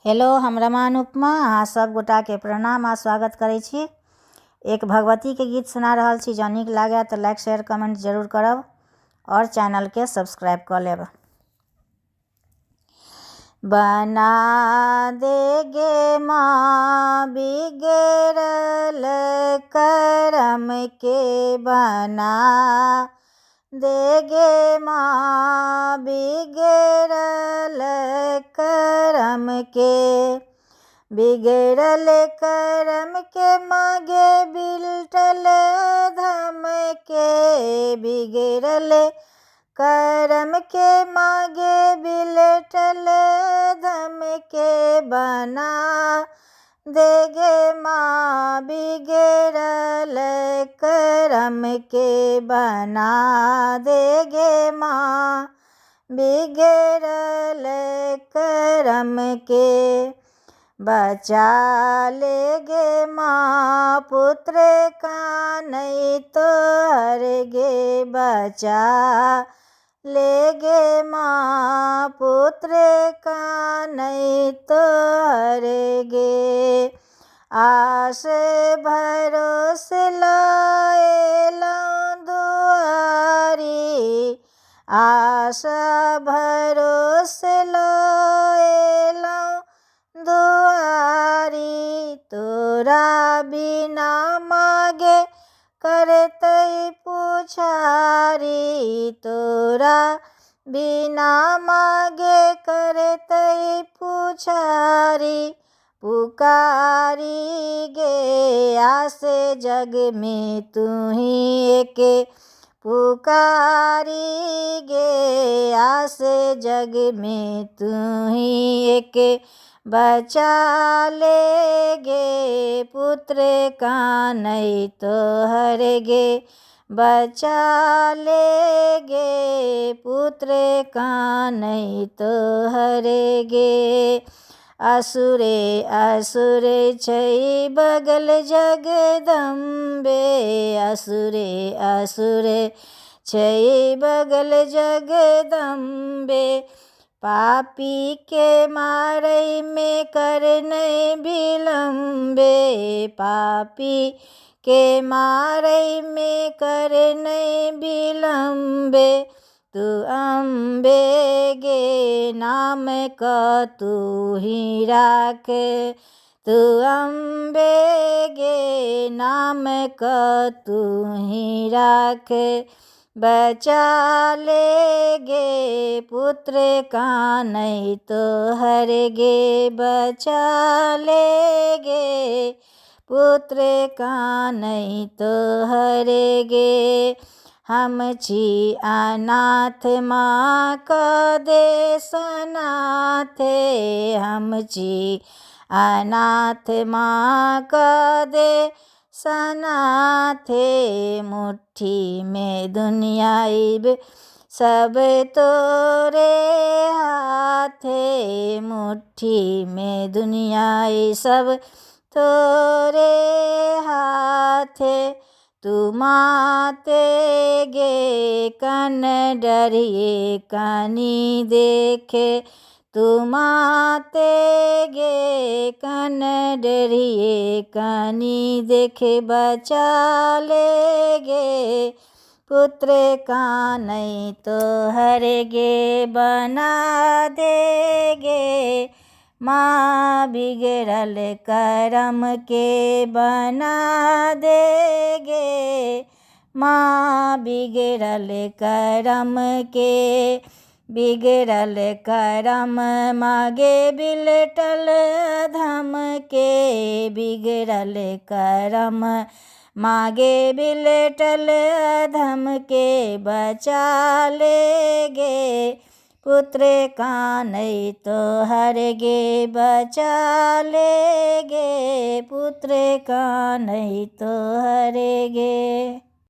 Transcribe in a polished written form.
Hello, हम रमा अनुपमा अहाँ सब गोटा के प्रणाम आ स्वागत करै छी। एक भगवती के गीत सुना रहल छी। जँ नीक लागे तो लाइक शेयर कमेंट जरूर करब और चैनल के सब्सक्राइब कर लेब। बना देगे माँ बिगड़ल करम के, बना देगे माँ बिगड़ल करम के, बिगड़ल करम के मागे बिलटल धम के, बिगड़ल करम के मागे बिलटल धम के, बना देगे माँ बिगड़ल करम के, बना देगे माँ बिगड़ल करम के, बचा लेगे माँ पुत्र का नहीं तो हर गे, बचा लेगे माँ पुत्र का नहीं तो हर गे, आस भरोसे लाए लौं दुआरी, आस भरोसे लाए लौं दुआरी, तोरा बिना मागे करतई पुछारी, तोरा बिना मागे करतई पुछारी, पुकारी गे आसे जग में तू ही एके, पुकारी गे आसे जग में तू ही एके, बचा लेगे पुत्र का नहीं तो हर गे, बचा लेगे पुत्र का नहीं तो हर गे, असुरे असुरे छै बगल जगदम्बे, असुरे असुरे छै बगल जगदम्बे, पापी के मारै में करनै विलम्बे, पापी के मारै में करनै विलम्बे, तू अम्बे गे नाम का तू ही राख, तू अम्बे गे नाम का तू ही राख, बचा लेगे पुत्र का नहीं तो हर गे, बचा लेगे पुत्र का नहीं तो हर गे, हम छी अनाथ माँ का देश अनाथ, हम छी अनाथ माँ का देश अनाथ, मुट्ठी में दुनिया इब सब तोरे हाथे, मुट्ठी में दुनिया सब तोरे हाथे, तू माते गे कन डरिए कानी देखे, तू माते गे कन डरिए कानी देखे, बचा लेगे पुत्र का नहीं तो हर गे, बना देगे माँ बिगड़ल करम के, बना देगे माँ बिगड़ल करम के, बिगड़ल करम मागे बिलटल धम के, बिगड़ल करम मागे बिलटल धम के, बचा लेगे पुत्र का नहीं तो हर गे, बचा लेगे पुत्र का नहीं तो हर गे।